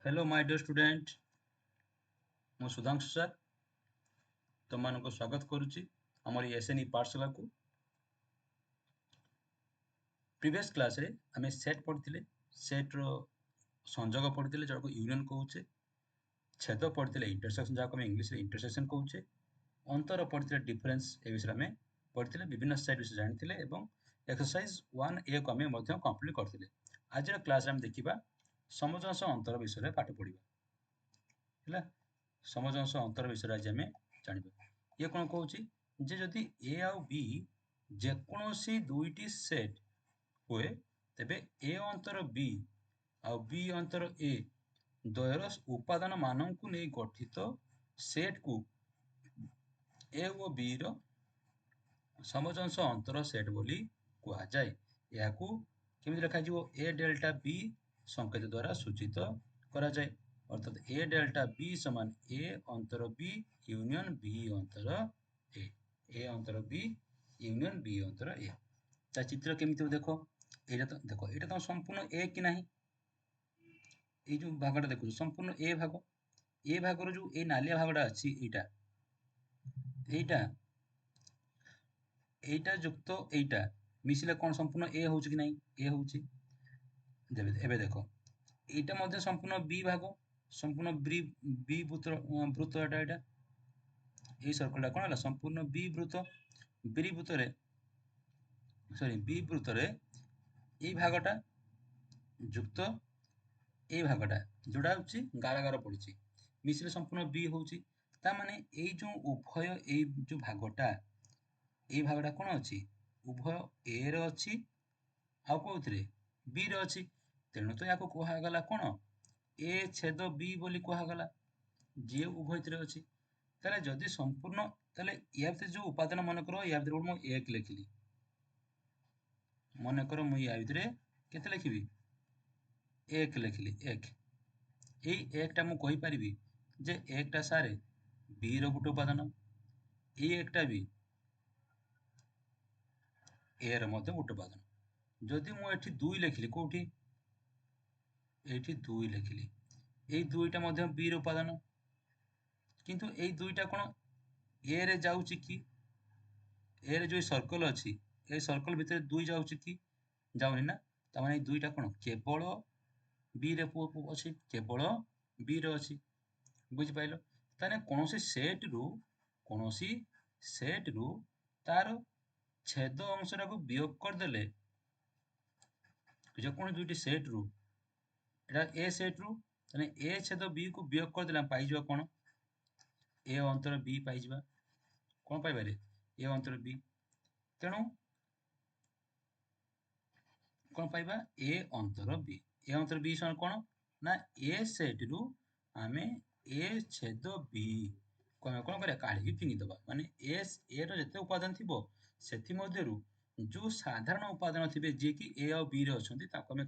Hello my dear student मु Sudhanshu sir तुम मानको स्वागत करुच्ची आमर एसएनई पाठशाला को। प्रीवियस क्लास रे आमे सेट पढ़िथिले। सेट रो संजोग पढ़िथिले जको यूनियन कहूचे। छेद पढ़िथिले इंटरसेक्शन जाको आमे इंग्लिश रे इंटरसेक्शन कहूचे। अंतर पढ़िथिले डिफरेंस ए विषय आमे पढ़िथिले। विभिन्न सेट विषय जानिथिले एवं एक्सरसाइज 1A को आमे मध्य कंप्लीट करथिले। आज रो क्लास रे आमे देखिबा समजंश अंतर विषय रे पाठ पढ़िबा। ହେଲା समजंश अंतर विषय आज आमे जानिबा। ये कोन कहूची जे जदि ए आउ बी जेकोसी दुईटी सेट हुए तेबे ए अंतर बी आउ बी अंतर ए द्वयर उपादान मानंकु नै गठित सेट को ए ओ बी रो समजंश अंतर सेट बोली कुआ जाय। याकू केमिति लिखा जिवो ए डेल्टा बी संकेत द्वारा सूचित करा जाय। अर्थात ए डेल्टा बी समान ए अंतर बी यूनियन बी अंतर ए अंतर बी यूनियन बी अंतर ए। ता चित्र केमिति देखो एटा तो संपूर्ण ए कि नाही। ए जो भागटा देखो संपूर्ण ए भाग जो ए नालिया भागटा अछि एटा युक्त एटा मिसिले कोन संपूर्ण ए होउछि कि नाही ए होउछि। एबे देखो एटा मध्ये संपूर्ण बी भाग संपूर्ण बी वृत्त एटा ए सर्कलटा कोन हला संपूर्ण बी वृत्त बी वृत्त रे ए भागटा युक्त ए भागटा जोड़ा होछि गार पड़िछि मिसिले संपूर्ण बी होउछि। ता माने ए जो उभय ए जो भागटा कोन अछि उभय ए रे अछि आ कोउथरे बी रे अछि। तेणु तो याको कोहा गला कोन ए छेद बी बोली कोहा गला जे उभयतरे अछि। ताले जदि संपूर्ण ताले या भीतर जो उपादान मन करो या भीतर मु 1 लिखिली मन करो मु या भीतर केते लिखिबी 1 लिखिली 1 एई 1 टा मु कहि परिबी जे 1 टा सारे बी रो गुटे उपादान एई 1 टा भी ए रो मध्ये गुटे उपादान। जदि मु एठी 2 लिखिली कोठी एठी 2 लिखिली एई दुईटा मध्ये बी रो उपादान किंतु एई दुईटा कोन ए रे जाउची कि ए रे जो सर्कल अछि ए सर्कल भितर 2 जाउची कि जाउनी ना। ता माने दुईटा कोन केवल बी रे अछि केवल बी रे अछि बुझि पाइलो। ताने कोनोसी सेट रु तार छेद अंशटा को वियोग कर देले जो कोन दुईटी सेट रु एटा ए सेट रु ताने ए छेद बी को वियोग कर देले हम पाइ जबा कोन ए अंतर बी पाइ जबा कोन पाइ बारे ए अंतर बी। तेणु कोन पाइबा ए अंतर बी समान कोन ना ए सेट रु आमे ए छेद बी को आमे कोन करे काढी फिंगी दबा माने ए रो जते उपादान थिबो सेथि मध्यरु जो साधारण उपादान थिबे जे कि ए और बी रे अछंती ताको आमे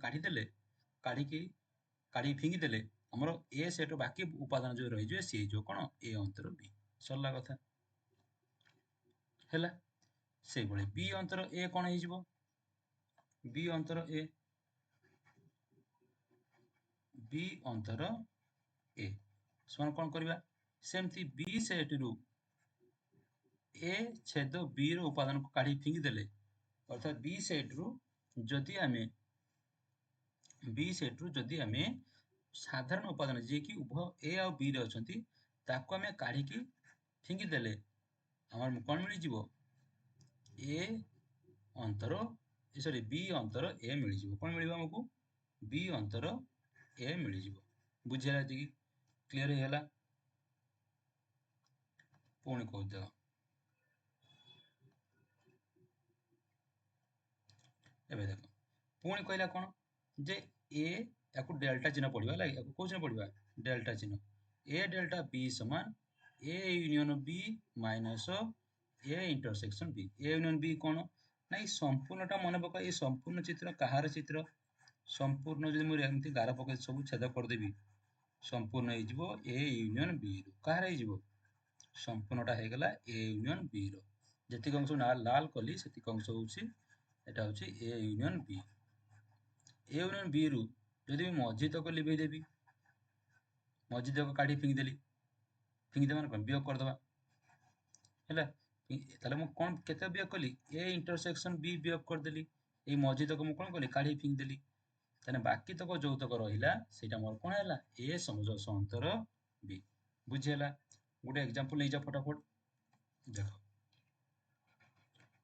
काढी फिंगी देले हमरो ए सेट बाकी उपादान जो रहि जे सी जो कोन ए अंतर बी सरला कथा हैला। से बळे बी अंतर ए कोन हे जिवो बी अंतर ए समान कोन करबा सेमती बी सेट रु ए छेद बी रो उपादान को काढी फिंगी देले अर्थात बी सेट रु जदि आमे साधारण उपादान जे कि उभय ए और बी रे अछंती ताको आमे काढी की फिंगी देले हमर कोन मिलि जिवो ए अंतर सॉरी बी अंतर ए मिलि जिवो कोन मिलिबो हमकु बी अंतर ए मिलि जिवो। बुझिला कि क्लियर हैला पुणी कह दे एबे देखो पुणी कहला कोन जे ए याकू डेल्टा चिन्ह पड़िबा लागी याकू को चिन्ह पड़िबा डेल्टा चिन्ह ए डेल्टा बी समान A union B minus A intersection B A union B कोन ना संपूर्णटा मन पका ए संपूर्ण चित्र कहार चित्र संपूर्ण जदि मु एमती गार पके सब छेद कर देबी संपूर्ण हे जिवो ए यूनियन बी रो कहार हे जिवो संपूर्णटा हे गला ए यूनियन बी रो जति अंश ना लाल कली सेति अंश होउची एटा होउची ए यूनियन बी रु जदि मझी तक लिभे देबी मझी तक काढ़ी फिंगिदेली फिंगिदे माने कौन वियोग करदे है ताले मु कौन केते वियोग कली ए इंटरसेक्शन बी वियोग करदेली ए मझी तक मु कौन कली काढ़ी फिंगिदेली ताने बाकी तक जो तक रहिला सेटा मोर कौन हैला ए समजस अंतर बी बुझी हैला गोटे एग्जांपल नै जा फटाफट देखो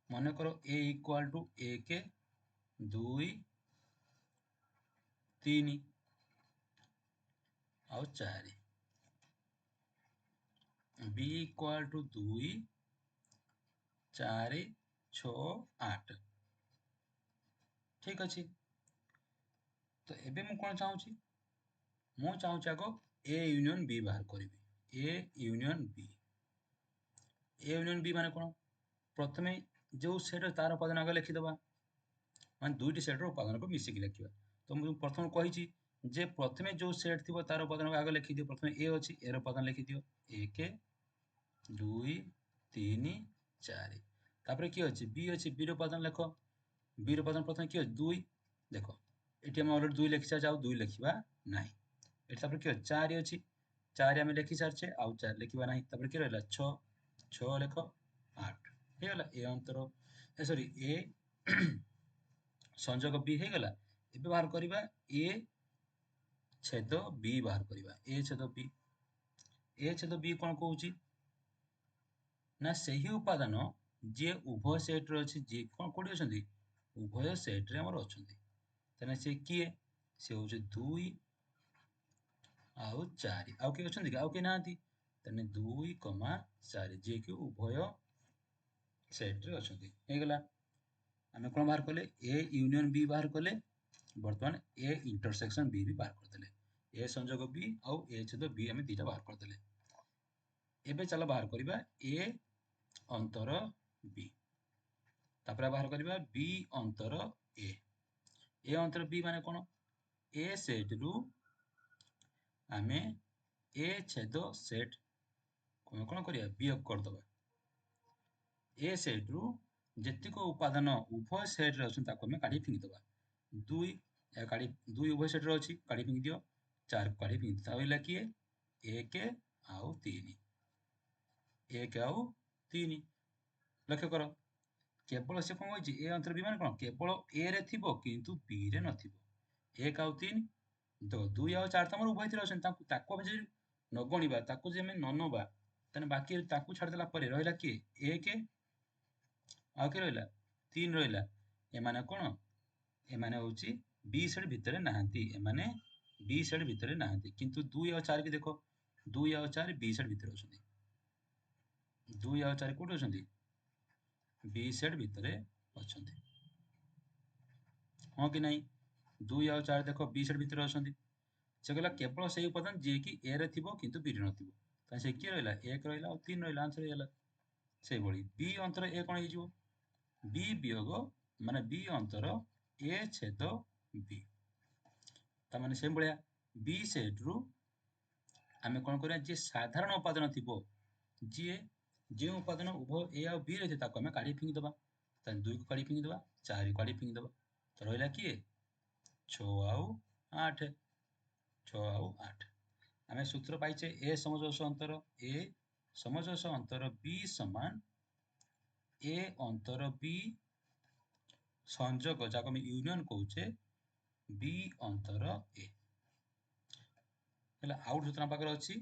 मन करो ए इक्वल टू 1 2 3 और 4 बी इक्वल टू 2 4 6 8 ठीक अच्छे तो एबे मु कौन चाहूची मु चाहूची आगो ए यूनियन बी बाहर करी ए यूनियन बी माने कौन प्रथमे जो सेट तार उपादान आगे लिखिदबा माने दुईटी सेटर उपादान को मिसिक लिखिबा तो मु प्रथम कहिची जे प्रथमे जो सेट थिबो तार उपादान को आगे लिखि दियो प्रथमे ए अछि ए रो उपादान लिखि दियो 1 2 3 4 तापर की अछि बी रो उपादान लिखो बी रो उपादान प्रथमे की अछि 2 देखो एटी हम ऑलरेडी 2 लिखि सारछे आ 2 लिखिबा नाही एटी तापर की अछि 4 अछि 4 हम लिखि सारछे आ 4 लिखिबा नाही तापर की रहला 6 6 लिखो 8 हे गला ए अंतर ए सॉरी ए संजोग बी हे गला एबे बाहर करिबा ए छेद बी बाहर करिबा ए छेद बी कोन कहूची ना सही उपादान जे उभय सेट रे अछि जे कोन कोडी अछंती उभय सेट रे हमर अछंती तने से किए से होचे 2 आउ 4 आउ के अछंती आउ के नांती तने 2, 4 जे कि उभय सेट रे अछंती हे गला हमें कोन बाहर कले ए यूनियन बी बाहर कले वर्तमान ए इंटरसेक्शन बी भी बाहर कर देले ए संयोग बी आउ ए छेद बी हमें दीटा बाहर कर देले एबे चलो बाहर करिबा ए अंतर बी तापर बाहर करिबा बी अंतर ए अंतर बी माने कोन ए सेट रु हमें ए छेद सेट कोन कोन करिया वियोग कर दबा ए सेट रु जेतिको उपादान उभय सेट रे अछन ताको हमें काढी फिंगी दबा 2 या काढी 2 उभय सेट रे अछि काढी फिंगी दियो 4 काढी फिंगी ता होइला कि 1 आउ 3 1 आउ 3 लक्ष्य करो केवल से कोन होइछि ए अंतर बी माने कोन केवल ए रे थिबो किंतु बी रे नथिबो 1 आउ 3 तो 2 आउ 4 तमर उभय थिर अछन ताको हम जे न गणिबा ताको जे हम न नबा तने बाकी ताको छाड़ देला परे रहिला कि 1 आउ के रहिला 3 रहिला एमाने कोन एमाने होची बी सेट भितरे नाहंती एमाने बी सेट भितरे नाहंती किंतु 2 आउ 4 के देखो 2 आउ 4 बी सेट भितरे अछंती 2 आउ 4 कोठी अछंती बी सेट भितरे अछंती हां कि नहीं 2 आउ 4 देखो बी सेट भितरे अछंती से कहला केवल सही उपादान जे कि ए रे थिबो किंतु बी रे नथिबो त से की रहला 1 रहला और 3 रहला आंसर हेला से बळी बी अंतर ए कोन हिजो बी वियोग माने बी अंतर ए छेद बी ता माने सेम बळिया बी सेट रु हमें कोन करिया जे साधारण उपादान थिबो जे जे उपादान उभय ए आ बी रे ताको हमें काढी फिंगी दबा त 2 को काढी फिंगी दबा 4 को काढी फिंगी दबा तो रहला कि 6 आउ 8 6 आउ 8 हमें सूत्र पाइचे ए समजस अंतर ए समजस अंतर बी समान ए अंतर बी संयोग जाको हम यूनियन कहूचे बी अंतर ए हला आउट सूत्र पाकर अछि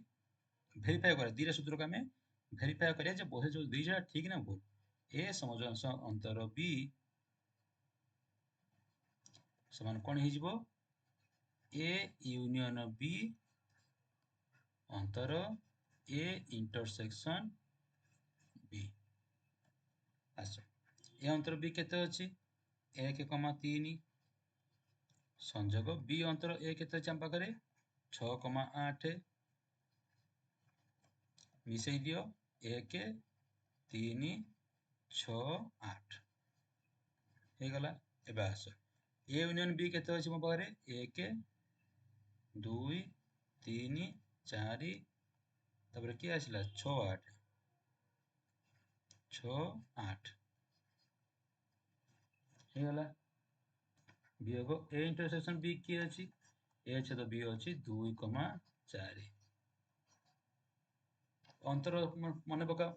वेरीफाई करे दीरे सूत्र को हमें वेरीफाई करिया जे बोहे जो दीजा ठीक ना भूल ए समजस अंतर बी समान कोन हि जिवो ए यूनियन बी अंतर ए इंटरसेक्शन बी आसो ए अंतर बी केते अछि 1,3 संयोग बी अंतर ए केते अछि हम पाखरे 6,8 मिसई दियो 1 3 6 8 हे गला एबे आसो ए यूनियन बी केते अछि मो पाखरे 1 2 3 4 तापर की आसिला 6 8 6 8 हे गला वियोग ए इंटरसेक्शन बी की अछि ए छेद बी अछि 2,4 अंतर मन पका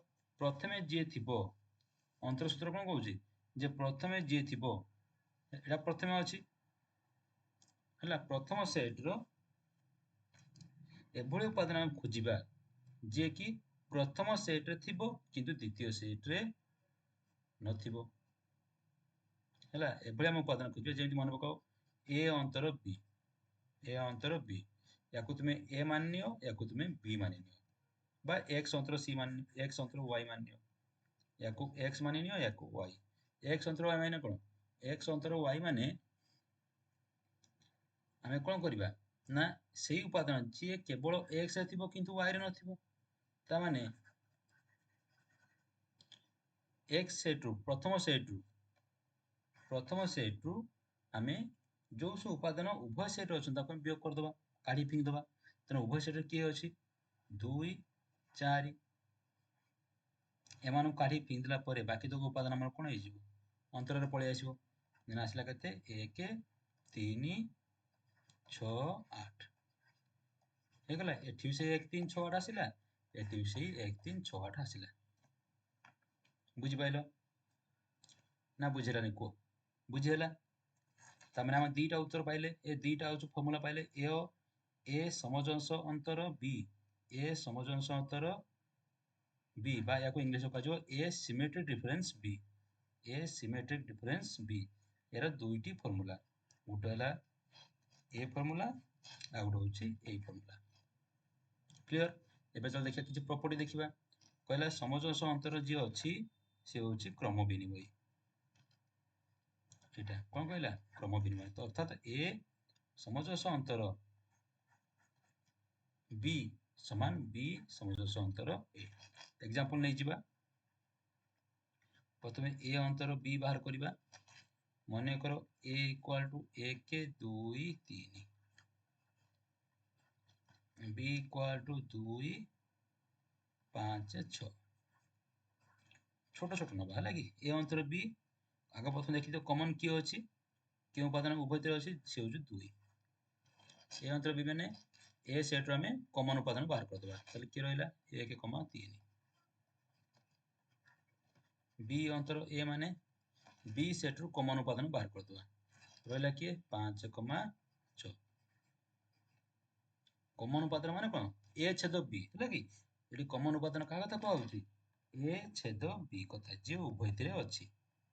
प्रथमे जी थी अंतर सूत्र कौन कौच जे प्रथमे जी थी एटा प्रथमे अच्छी है प्रथम सेट एभली उपादान आम खोजा जे कि प्रथम सेट रे थिबो किंतु द्वितीय सेट रे नथिबो है एभली आम उपादान खोजा जेमती मन पकाओ ए अंतर बी या तुम ए मान नियो या तुम बी मान नियो बा एक्स अंतर सी मान एक्स अंतर वाई मान नियो या एक्स मान नियो या वाई एक्स अंतर वाई माने कौन एक्स अंतर वाई माने आमे कौन करबा ना सेही उपादान जे केवल एक्स रे थिबो किंतु वाई रे नथिबो ता माने एक्स सेट रु प्रथम सेट रु आमे जो सब उपादान उभय सेट रे अछन ताको वियोग कर दबा काढी फिंग दबा तेना उभय सेट रे के अछि 2 4 एमानु काढी फिंग दिला परे बाकी दो उपादान हमर कोन हे जिवो अंतर रे पळे आसीबो देन आसला केते 1 3 6 8 हे गला एठी से 1 3 6 8 आसिला एठी से 1 3 6 8 आसिला बुझि पाइलो ना बुझेलानी को बुझी ହେଲା तामने हम दीटा उत्तर पाइले ए दीटा हूँ फॉर्मूला पाइले ए समजंश अंतर बी ए समजंश अंतर बी बा या को इंग्लिश कह जो ए सिमेट्रिक डिफरेंस बी एरा दुईटी फॉर्मूला गोटे हला ए फॉर्मूला आ गोटे होची ए फॉर्मूला क्लियर एबे चल देखिया किछि प्रॉपर्टी देखिबा कहला समजंश अंतर जे अछि से होची क्रम विनिमय एटा कोन कहला क्रम विनिमय तो अर्थात ए समजंश अंतर बी समान बी समजंश अंतर ए एग्जांपल नै जिबा प्रथमे ए अंतर बी बाहर करिबा मने करो A equal to 1 2 3 B equal to 2 5 6 छोट छोट नबा हला कि ए अंतर बी आगे प्रथम देखि तो कॉमन की अछि के उपादान उभयतिर अछि से होजु 2 ए अंतर बी माने ए सेट रो हमें कॉमन उपादान बाहर कर देबा तले की रहला 1 3 बी अंतर ए माने बी सेट रो कॉमन उपादान बाहर कर देबा रहला कि 5 6 कॉमन उपादान माने कोन ए छेद बी हला कि एडी कॉमन उपादान का कथा कहउची ए छेद बी कथा जे उभयतिर अछि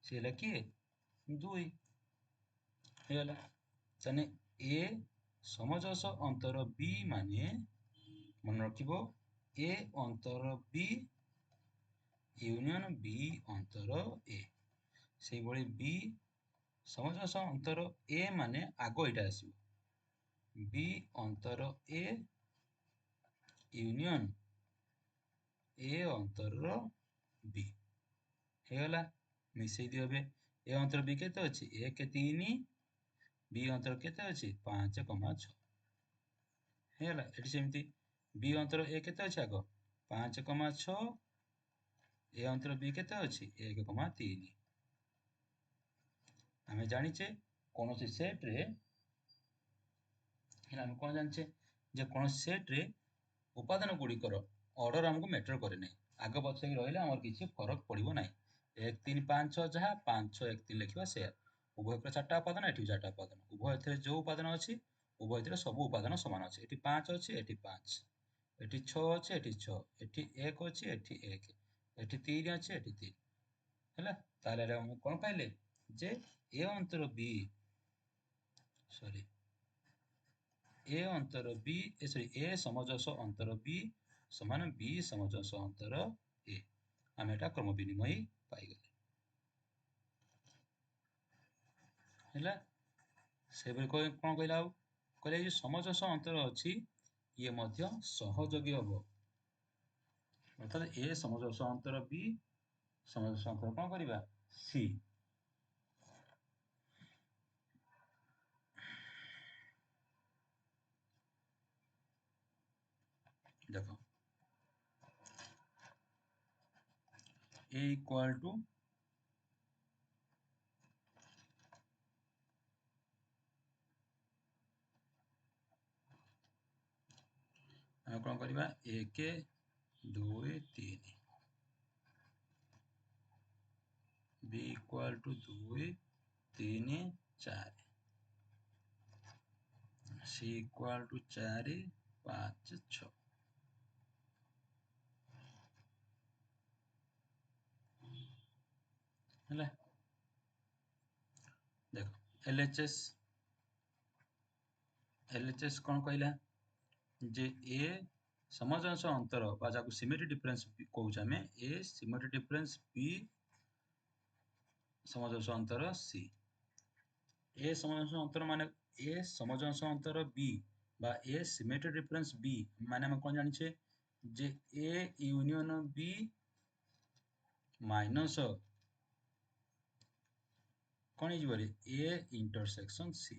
से हला कि 2 हेला तने ए समजस अंतर बी माने मन रखिबो ए अंतर बी यूनियन बी अंतर ए से बळी बी समजस अंतर ए माने आगो इटा आसीबो बी अंतर ए यूनियन ए अंतर बी हेला मिसई दियो बे ए अंतर बी केते अछि 1 3 बी अंतर केते अछि 5 6 हेला एठी सेमती बी अंतर ए केते अछि आगो 5 6 ए अंतर बी केते अछि 1 3 हमें जानिचे कोनोसी सेट रे हेला हम कोन जानचे जे कोनोसी सेट रे उपादान गुडी कर ऑर्डर हमको मैटर करे नै आगे पछे कि रहले हमर किछि फरक पड़िबो नै 1 3 5 6 जहा 5 6 1 3 लिखिबा से उभय पर चारटा उपादान एठी चारटा उपादान उभय एथे जो उपादान अछि उभय एथे सब उपादान समान अछि एठी 5 अछि एठी 5 एठी 6 अछि एठी 6 एठी 1 अछि एठी 1 एठी 3 अछि एठी 3 हैला ताले हम कोन पाइले जे ए अंतर बी सॉरी ए अंतर बी सॉरी ए समजस अंतर बी समान बी समजस अंतर ए हम एटा क्रम विनिमय पाई गले हैला से बे कोन कहला कहले जे समजस अंतर अछि ये मध्य सहयोगी हबो अर्थात ए समजस अंतर बी समजस अंतर कोन करिबा सी देखो ए इक्वल टू हम कोन करिबा 1 2 3 b equal to 2 3 4 c equal to 4 5 6 है। देख एलएचएस कौन कहला जे ए समजांश अंतर बा जाको सिमेट्री डिफरेंस कहूछ आमे ए सिमेट्री डिफरेंस बी समजांश अंतर सी ए समजांश अंतर माने ए समजांश अंतर बी बा ए सिमेट्री डिफरेंस बी माने हम कोन जानि छे जे ए यूनियन बी माइनस कोन हे जबरे ए इंटरसेक्शन सी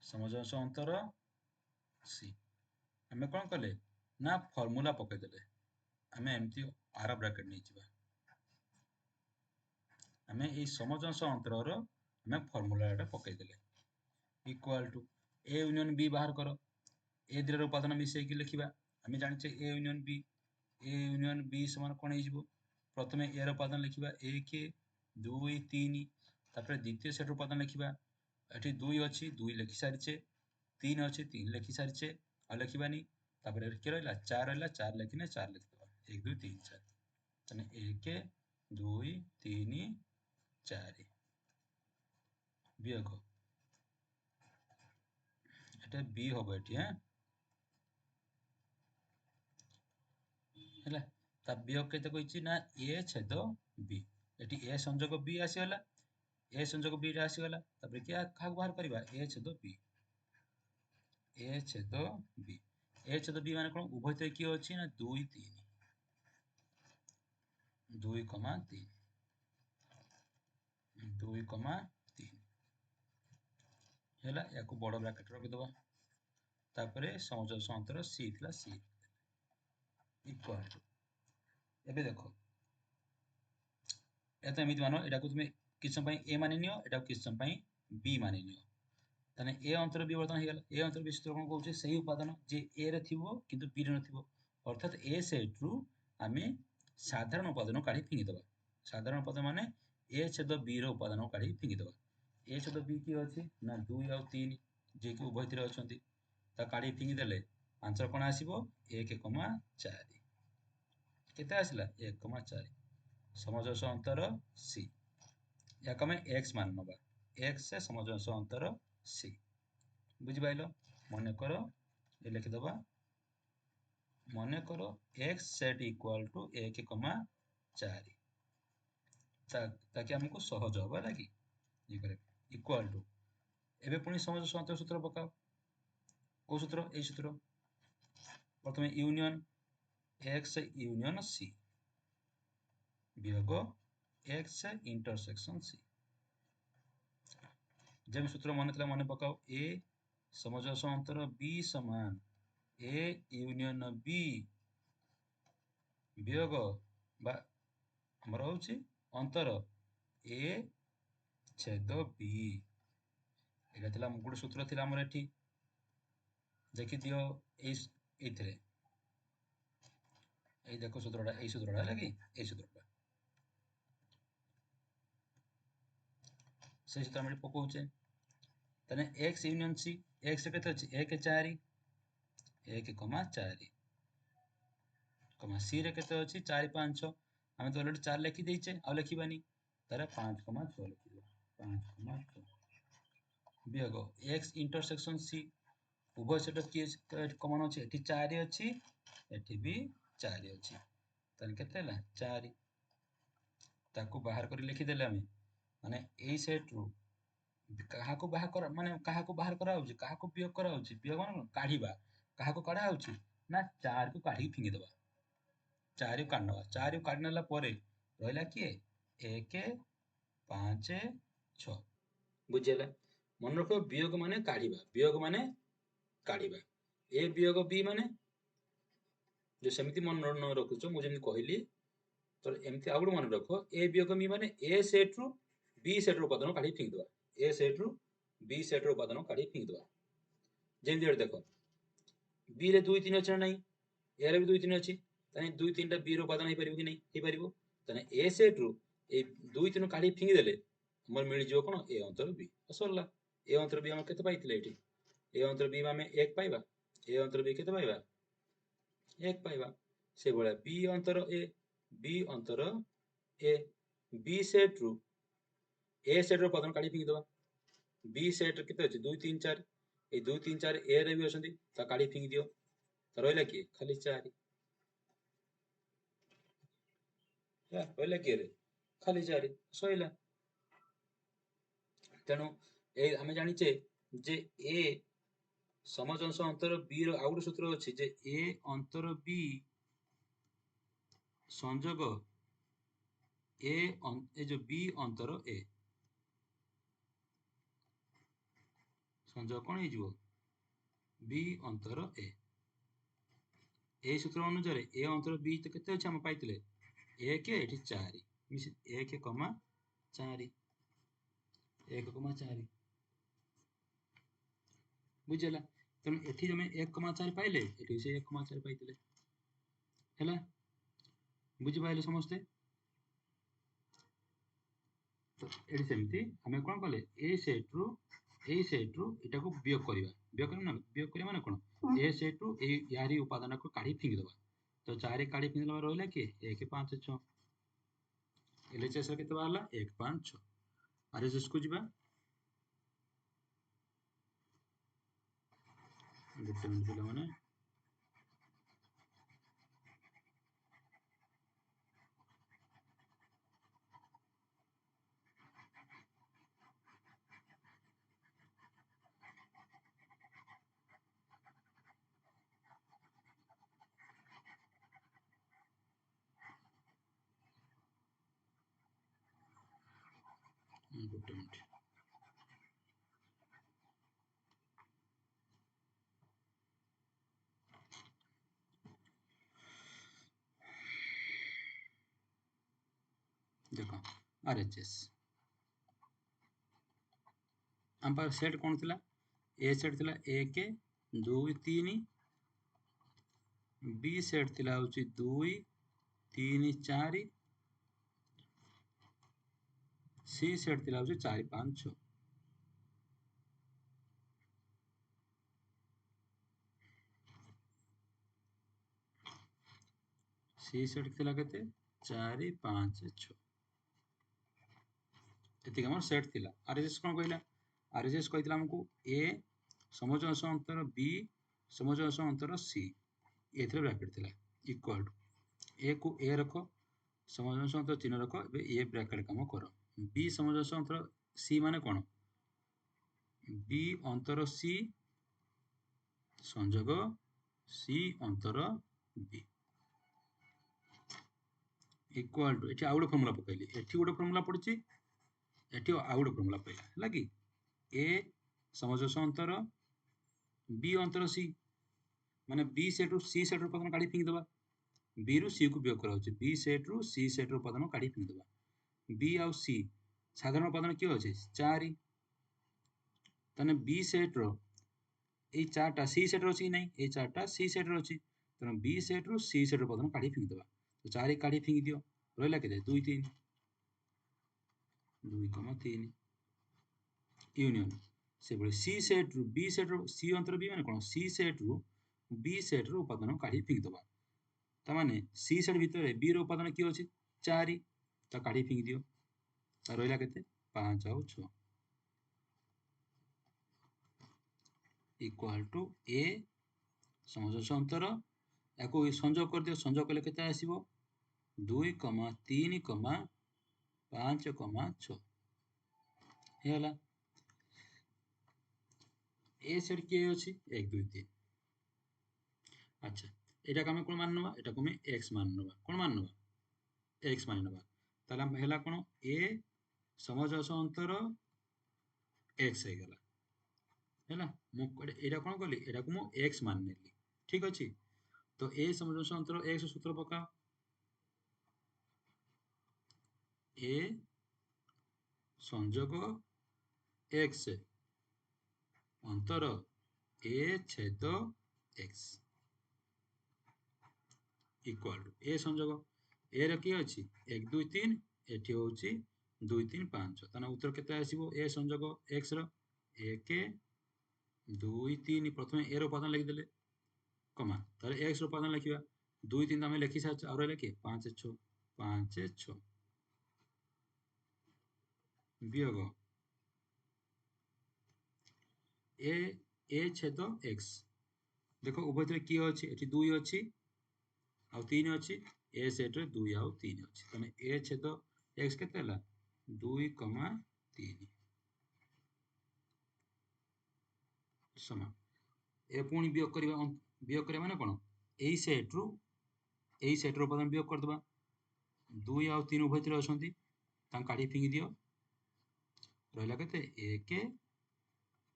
समजांश अंतर सी हमें कौन कले ना फॉर्मूला पके देले हमें एमती आर ब्रैकेट नहीं जिबा हमें ए समजांश अंतर रो हमें फॉर्मूला टा पके देले equal to A union B बाहर करो ए द्रव्य उपादान मिसै कि लिखिबा हमें जानि छे ए यूनियन बी समान कोन हे जिवो प्रथमे ए रो उपादान लिखिबा 1 2 3 तापर द्वितीय सेट उपादान लिखिबा एठी 2 अछि 2 लिखि सारिछे 3 अछि 3 लिखि सारिछे आ लिखिबानी तापर के रहला 4 रहला 4 लिखिने 4 लिखिबा 1 2 3 4 तने 1 2 3 4 वियोग एटा बी होबो एठी हैं हैला ता वियोग केते कहिछि ना ए छेद बी एठी ए संयोग बी आसीगला ए संयोग बी रा आसीगला तापर क्या काग बाहर करबा ए छेद बी माने कोन उभयते की अछि ना 2 3 2 3 2 3 हैला याको बड़ ब्रैकेट रखि दबा तापरे समजांश अंतर सी थिला सी इक्वल टू एबे देखो एतो एमिति मानो एटा को तुमे किछ समय ए मानि नियो एटा किछ समय बी मानि नियो तने ए अंतर बी वर्तन हेगला ए अंतर बी सूत्र कोन कहउछे सही उपादान जे ए रे थिबो किंतु बी रे नथिबो अर्थात ए सेट रु आमे साधारण उपादान काढी फिंगी दबा साधारण उपादान माने ए छेद बी रो उपादान काढी फिंगी दबा ए छेद बी की अछि ना 2 आ 3 जे कि उभय थिरे अछंती ता काढी फिंगी देले आंसर कोन आसीबो 1,4 केते आसिला 1,4 समजांश अंतर सी या कमे x मान नबा x से समजांश अंतर सी बुझि पाइलो मने करो ए लिखि दबा मने करो x सेट इक्वल टू 1,4 ताकि हमको सहज होबा लागी ये करे इक्वल टू एबे पुनी समजांश अंतर सूत्र पकाओ को सूत्र ए सूत्र प्रथमे यूनियन x यूनियन c वियोग x इंटरसेक्शन c जब सूत्र मन तला मन पकाओ a समजांश अंतर b समान a यूनियन b वियोग बा हमर होछि अंतर a छेद b एटा तला गुड सूत्र थिला हमर एठी देखि दियो एथरे ए देखो सूत्रटा ए सूत्रटा लागी ए सूत्रटा से सूत्र हम पकाउछे तने x यूनियन c x केते अछि 1 4 1,4 c रे केते अछि 4 5 6 हमें तो ऑलरेडी 4 लिखि देइछे आ लिखिबानी तारे 5,6 लिखिबो 5,6 वियोग x इंटरसेक्शन c उभय सेट की कॉमन अछि एठी 4 अछि एठी भी 4 अछि तने केते हला 4 ताको बाहर करी लिखि देले हमें माने ए सेट रु कहा को बाहर कर माने कहा को बाहर करा होछि कहा को वियोग करा होछि वियोग माने काढीबा कहा को काढा होछि ना 4 को काढी फिंगी दबा 4 को काढनवा 4 को काढनला परे रहला किए 1 5 6 बुझियला मन रखो वियोग माने काढीबा ए वियोग बी माने जो समिति मन न रखुछो मु जेमि कहली तो एमति आगुड मन रखो ए वियोग बी माने ए सेट रु बी सेट रो उपादान काढी फिंगी दबा ए सेट रु बी सेट रो उपादान काढी फिंगी दबा ଯେମିତି ଏଠି ଦେଖ ବି ରେ 2 3 ଅଛି ନା ନାହିଁ, ଏ ରେ ବି 2 3 ଅଛି, ତାହେଲେ 2 3ଟା ବି ର ଉପାଦାନ ହେଇପାରିବ କି ନାହିଁ, ହେଇପାରିବ। ତାହେଲେ ଏ ସେଟ୍ ରୁ ଏଇ 2 3 କାଢି ଫିଙ୍ଗି ଦେଲେ ଆମର ମିଳିଯିବ କଣ, ଏ ଅନ୍ତର ବି। ସରିଲା। ଏ ଅନ୍ତର ବି ଆମେ କେତେ ପାଇଥିଲେ ଏଠି, ଏ ଅନ୍ତର ବି ଆମେ 1 ପାଇବା, ଏ ଅନ୍ତର ବି କେତେ ପାଇବା, 1 ପାଇବା। ସେଭଳିଆ ବି ଅନ୍ତର ଏ, ବି ଅନ୍ତର ଏ, ବି ସେଟ୍ ରୁ ଏ ସେଟ୍ ର ଉପାଦାନ କାଢି ଫିଙ୍ଗି ଦବା। ବି ସେଟ୍ କେତେ ଅଛି, 2 3 4, এই 2 3 4 ଏ ରେ ବି ଅଛନ୍ତି, ତା କାଢି ଫିଙ୍ଗି ଦିଅ, ତା ରହିଲା କିଏ, ଖାଲି 4। ରହିଲା କିଏ ରେ, ଖାଲି 4, ସଇଲା। ତେଣୁ ଏ ଆମେ ଜାଣିଛେ ଯେ ଏ ସମଜଂଶ ଅନ୍ତର ବି ର ଆଉ ଗୋଟେ ସୂତ୍ର ଅଛି ଯେ ଏ ଅନ୍ତର ବି ସଂଯୋଗ ଏ ଯୋଉ ବି ଅନ୍ତର ଏ ସଂଯୋଗ କଣ ହେଇଯିବ, ବି ଅନ୍ତର ଏ। এই ସୂତ୍ର ଅନୁସାରେ ଏ ଅନ୍ତର ବି ତ କେତେ ଅଛି ଆମେ ପାଇଥିଲେ 1, ଏଠି 4 ମିଶି 1, 4, 1, 4 ବୁଝିଲା। ତେଣୁ ଏଠି ତମେ 1, 4 ପାଇଲେ, ଏଠି ସେ 1, 4 ପାଇଥିଲେ, ହେଲା। ବୁଝିପାରିଲେ ସମସ୍ତେ। ତ ଏଠି ସେମିତି ଆମେ କଣ କଲେ, ଏଇ ସେଟ୍ ରୁ ଏଟାକୁ ବିয়োଗ କରିବା, ବିয়োଗ କରିବା ମାନେ କଣ, ଏ ସେଟ୍ ରୁ ଏଇ ୟାରି ଉପାଦାନକୁ କାଢି ଫିଙ୍ଗିଦବା। ତ 4 କାଢି ଫିଙ୍ଗିଦେଲା ରହିଲା କିଏ, 1 5 6। LHS କେତେ ବାହାରିଲା, 1 5 6। RHS କୁ ଯିବା, ଗୋଟେ ମିନିଟ୍ ପିଲାମାନେ। ଗୋଟେ ମିନିଟ୍। ଦେଖ RHS ଆମ ପାଖରେ ସେଟ୍ କଣ ଥିଲା, ଏ ସେଟ୍ ଥିଲା 1 2 3, ବି ସେଟ୍ ଥିଲା ହଉଛି 2 3 4, ସି ସେଟ୍ ଥିଲା ହଉଛି 4 5 6। सी सेट थिला केते 4 5 6, एतिक हमर सेट थिला। आरएचएस कोन कहला, आरएचएस कहितला हमकु ए समजअंश अंतर बी समजअंश अंतर सी, एथरे ब्रैकेट थिला इक्वल टू ए को ए रखो, समजअंश अंतर चिन्ह रखो, एबे ए ब्रैकेट काम करो। बी समजअंश अंतर सी माने कोन, बी अंतर सी संयोग सी अंतर बी इक्वल टू, एठी आउट फॉर्मूला पकैली, एठी गोटे फॉर्मूला पड़ची, एठी आउट फॉर्मूला पइला लगी, ए समजअंश अंतर बी अंतर सी माने बी सेट रू सी सेट रू उपादान काढी फिंग दबा, बी रू सी को वियोग कराउची, बी सेट रू सी सेट रू उपादान काढी फिंग दबा। बी आउ सी साधारण उपादान किए अछि 4, तने बी सेट रो এই চারটা সি সেট রয়েছে কি নাই, এই চারটা সি সেট রয়েছে, তেমন বি সেট রু সি সেট উপাদান কাঢ়ি ফিঙ্গি দেবা। তো 4 কাঢ়ি ফিঙ্গি দিও, রহিলা কেতে 2 3, 2 3 ইউনিয়ন। সেভଳି সি সেট রু বি সেট রু সি অন্তর বি মানে কোন, সি সেট রু বি সেট রু উপাদান কাঢ়ি ফিঙ্গি দেবা। তা মানে সি সেট ভিতরে বি র উপাদান কি আছে 4, তা কাঢ়ি ফিঙ্গি দিও, তা রহিলা কেতে 5 ଆଉ 6 इक्वल टू ए समजअंश अंतर याको संयोग कर दियो, संयोग कले केते आसीबो 2 3 5 6 हेला। ए सेट के अछि 1 2 3। अच्छा एटा हम कोन मान नबा, एटा को x मान नबा, कोन मान नबा x मान नबा, ताला हम हेला कोन a समजअंश अंतर x हे गेला हेला। मु एटा कोन करली, एटा को मु x मान नेली, ठीक अछि। तो a समजअंश अंतर x सूत्र पका, a संयोग x अंतर ए छेद एक्स इक्वाल टू ए संजोग ए रे किए अछि 1 2 3 एठी होछि 2 3 5 ताना उत्तर केते आसीबो ए संजोग x रो 1 2 3 प्रथमे ए रो उपादान लिखि देले कमा तारे x रो उपादान लिखिबा 2 3 आमे लिखि साच और लिखि 5 6 वियोग ए छेद x देखो उभय की अछि एठी 2 अछि आ 3 अछि ए सेट रे 2 आ 3 अछि तने ए छेद x केते हला 2 3 समान ए पुणी वियोग करबा माने कोन एई सेट रो उपादान वियोग कर दबा 2 आ 3 उभय तिर असंती ता काढी फिंगी दियो रहला केते 1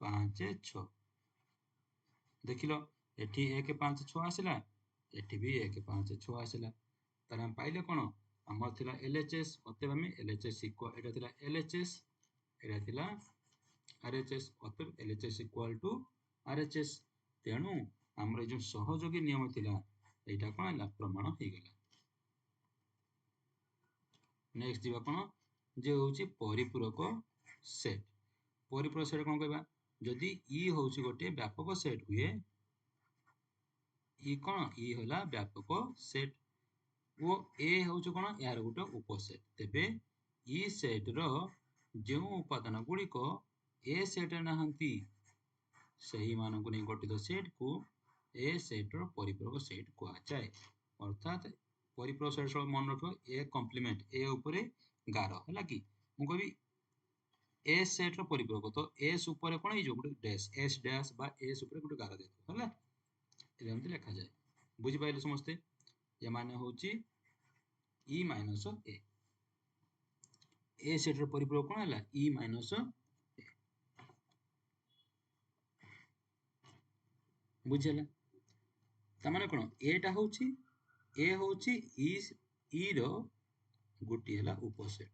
5 6 देखिलो एठी 1 5 6 आसिला एठी भी 1 5 6 आसिला तार हम पाइले कोन हमर थिला LHS अतएव हम LHS इक्वल एटा थिला LHS एटा थिला RHS अतएव LHS इक्वल टू RHS तेणु हमर जो सहयोगी नियम थिला एटा कोन हला प्रमाण हे गेला नेक्स्ट दिबा कोन जे होची परिपूरक सेट परिपूरक सेट कोन कहबा जदि ई होची गोटे व्यापक सेट हुए ई कोन ई होला व्यापक सेट वो ए होची कोन यार गोटे उपसेट तेबे ई सेट रो जो उपादान गुडी को ए सेट नहंती सही मान को नहीं गठित सेट को ए सेट रो परिपूरक सेट को जाए अर्थात परिपूरक सेट मन रखो ए कॉम्प्लीमेंट ए ऊपर गार हला कि मु कहबी ए सेट रो परिपूरक तो एस ऊपर कोन हे जो गुटे डैश एस डैश बा एस ऊपर गुटे गार दे हला एले हमते लिखा जाए बुझी पाइले समस्ते या माने होची ई माइनस ए सेट रो परिपूरक कोन हला ई माइनस ए बुझला ता माने कोन एटा होची ए होची ई रो गोटी हला उपसेट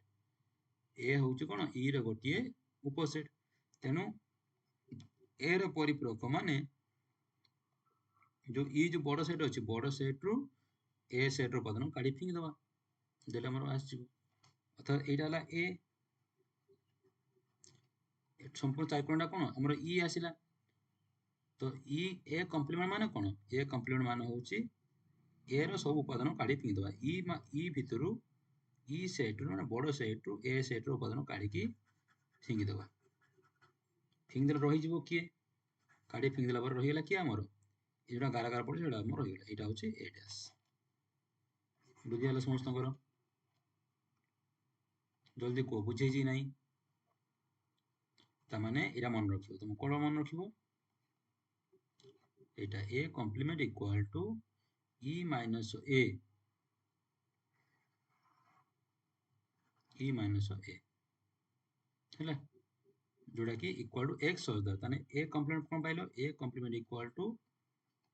ए होची कोन ई रो गोटी उपसेट तेनु ए रो परिपूरक माने जो ई जो बड़ सेट अछि बड़ सेट रो ए सेट रो उपादान काढी फिंगी दबा देले हमर आसी अर्थात एटा हला ए संपूर्ण त्रिकोणटा कोन हमर ई आसिला तो ई ए कॉम्प्लीमेंट माने कोन ए कॉम्प्लीमेंट माने होची ए रो सब उपादान काढी फिंगी दबा ई भितरु ई सेट रो बड़ सेट रो ए सेट रो उपादान काढी की फिंगी दबा फिंगी देले रहि जिवो की काढी फिंगी देला पर रहि गेला की हमर एटा गारा गारा पड़े एटा हमर रहि गेला एटा होची ए डैश बुझी गेला समस्त करो जल्दी को बुझे जी नहीं ता माने एरा मन रखियो तुम कोन मन रखिबो एटा A complement equal to E minus A हैला जोड़ा कि इक्वल टू x होता ताने ए कॉम्प्लीमेंट कोन पाइलो A complement equal to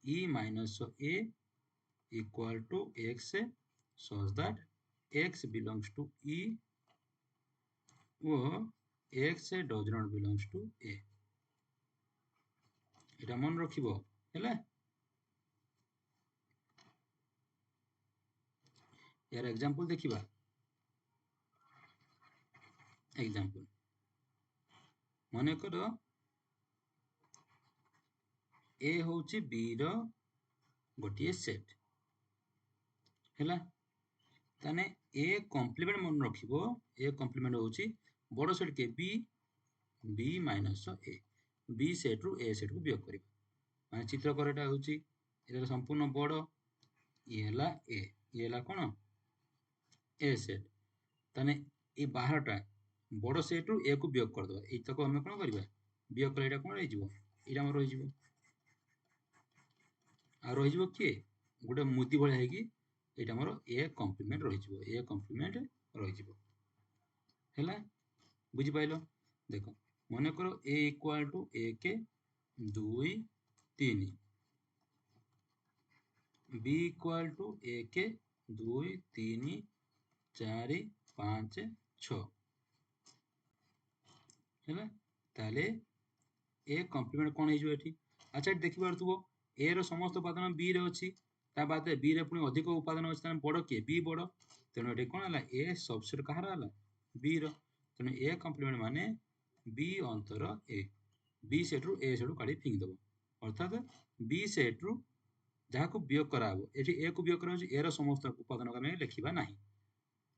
E minus A equal to x such that x belongs to e or x does not belongs to a এটা মন রাখিবো হেলা यार एग्जांपल देखिबा एग्जांपल मने करो ए होची बी रो गोटिए सेट हेला ताने ए कॉम्प्लीमेंट मन रखिबो ए कॉम्प्लीमेंट होची बड़ सेट के B minus A B set रु ए सेट को वियोग करिबा माने चित्र करटा होची एटा संपूर्ण बड़ ये हला ए ये हला कोन ए सेट ताने ए बाहरटा बड़ सेट रु ए को वियोग कर दबा एटा को हम कोन करिबा वियोग करे एटा कोन रहि जिवो एटा हम रहि जिवो आ रहि जिवो के गुटे मुदी भले है कि एटा हमर ए कॉम्प्लीमेंट रहि जिवो ए कॉम्प्लीमेंट रहि जिवो हैला बुझी पाइलो देखो मने करो A equal to 1 2 3 B equal to 1 2 3 4 5 6 हैला ताले ए कॉम्प्लीमेंट कोन हे जो एठी अच्छा ये देखि पारुथबो ए रो समस्त उपादान बी रे अछि ता बादे बी रे पुनी अधिक उपादान अछि ताने बड़ के बी बड़ तेणु एठी कोन हला ए सबसेट कहार हला बी रो तेणु ए कॉम्प्लीमेंट माने बी अंतर ए बी सेट रु ए सेट काढी फिंगी दबो अर्थात बी सेट रु जहाँ को वियोग कराबो एठी ए को वियोग कराउछि ए रो समस्त उपादान को हमें लिखिबा नाही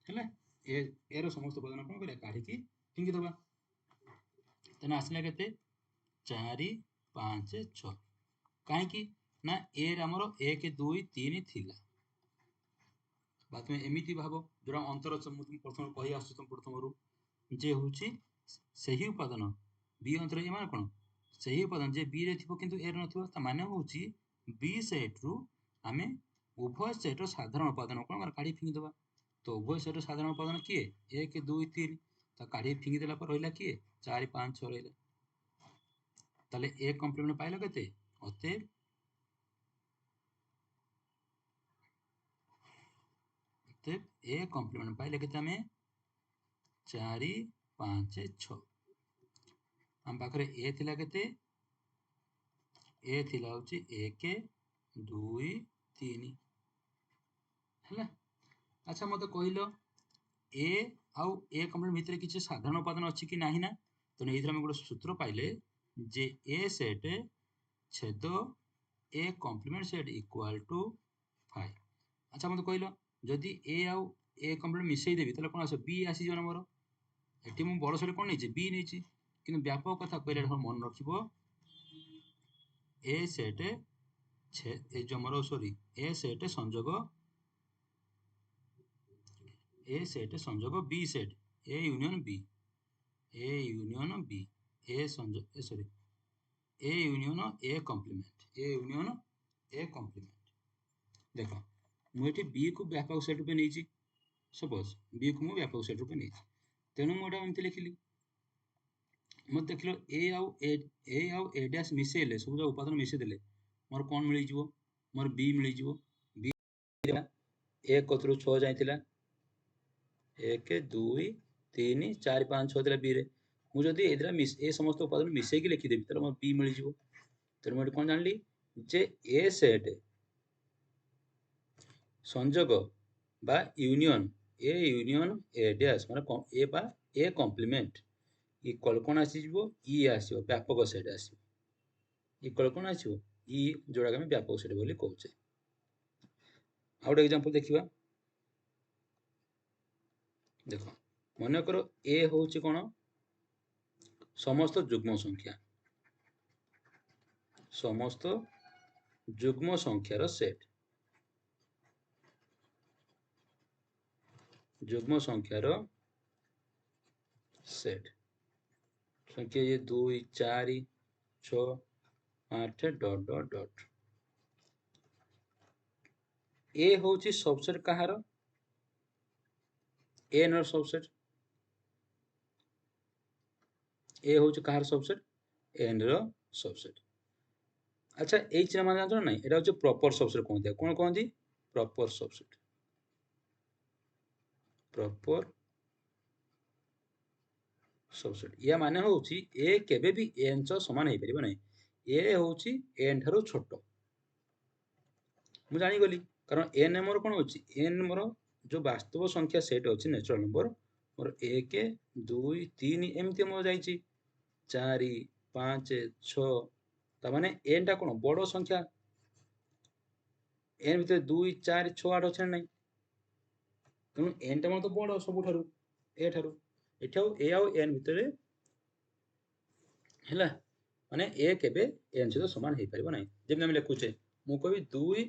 हेला ए रो समस्त उपादान कोन करिया काढी की फिंगी दबा तेणु आसला केते 4 5 6 कहीं ना ए आमर 1 2 3 थिला बा तुम एमिति भाव जोड़ा अंतर प्रथम कही आस प्रथम जे हूँ से उपादान बी अंतर ए मान कौन से उपादान जे बी रे थिबो किंतु ए रे नथिबो ता माने होउची बी सेट रु आमे उभय सेट साधारण उपादान कोन काढी फिंगी दबा तो उभय सेट साधारण उपादान किए 1 2 3 ता काढी फिंगी देला पर रहला किए 4 5 6 रहला ताले ए कॉम्प्लीमेंट पाइलो केते अतएव ए कॉम्प्लीमेंट पाइले केते हमें 4 5 6 हम पाखरे ए थिला केते ए थिला होची 1 2 3 हैला अच्छा मते कहिलो ए आउ ए कॉम्प्लीमेंट भितरे किछि साधारण उपादान अछि कि नाही ना तो एइथरा हम गोटे सूत्र पाइले जे ए सेट छेद A complement set equal to 5 अच्छा मते कहिलो जदि ए आउ ए कॉम्प्लीमेंट मिसई देबी तले कोन आसे बी आसी जन मोर एटी मु बड़ सेट कोन नेछि बी नेछि किंतु व्यापक कथा कहले मन रखिबो ए सेट ए जो मोर सॉरी ए सेट संजोग B set A union B A संजोग sorry A union A complement देखो मुझे बी को व्यापक सेट रूप नहीं सपोज बी को मु व्यापक सेट रूप नहीं तेणु मुझे एमती लिखिली मत देख लो ए आउ ए डैश मिसेले सब जो उपादान मिसेदेले मोर कौन मिल जिवो मोर बी मिल जिवो बी 1 कतरु 6 जाइतिला 1 2 3 4 5 6 दिला बी रे मु जदी एदरा मिस ए समस्त उपादान मिसेई की लिखि देबी तले मोर बी मिल जिवो तर मु कोन जानली जे ए सेट संजोग बा यूनियन ए डैश माने ए बा ए कॉम्प्लीमेंट इक्वल कोन आसी जिवो ई आसीबो व्यापक सेट आसीबो इक्वल कोन आसीबो ई जोड़ा हम व्यापक सेट बोली कहउचे आ गोटे एग्जांपल देखिबा देखो मन करो ए होउची कोन समस्त जुग्म संख्यार सेट संख्या ये 2 4 6 8 डॉट डॉट डॉट ए होउची सबसेट कहार एन रो सबसेट ए होउची कहार सबसेट एन रो सबसेट अच्छा ए चिन्ह मान जानतो नहीं एटा होची प्रॉपर सबसेट कहते कोन कहंती प्रॉपर सबसेट या माने होउची ए केबे भी एन सह समान हे परिबो नहीं ए होउची एन थारो छोटो मु जानि गली कारण एन मोर कोन होची एन मोर जो वास्तव संख्या सेट अछि नेचुरल नंबर मोर 1 2 3 एमती मोर जाईची 4 5 6 ता माने एन टा कोन बड़ संख्या एन भितर 2 4 6 8 अछि नहीं तेणु एन टा तो बड़ सबुठारु ए ठारु एठाउ ए आउ एन भितर हैला माने ए केबे एन सहित समान हे परिबो नहीं जेम हम लिखुचे मु कहबी 2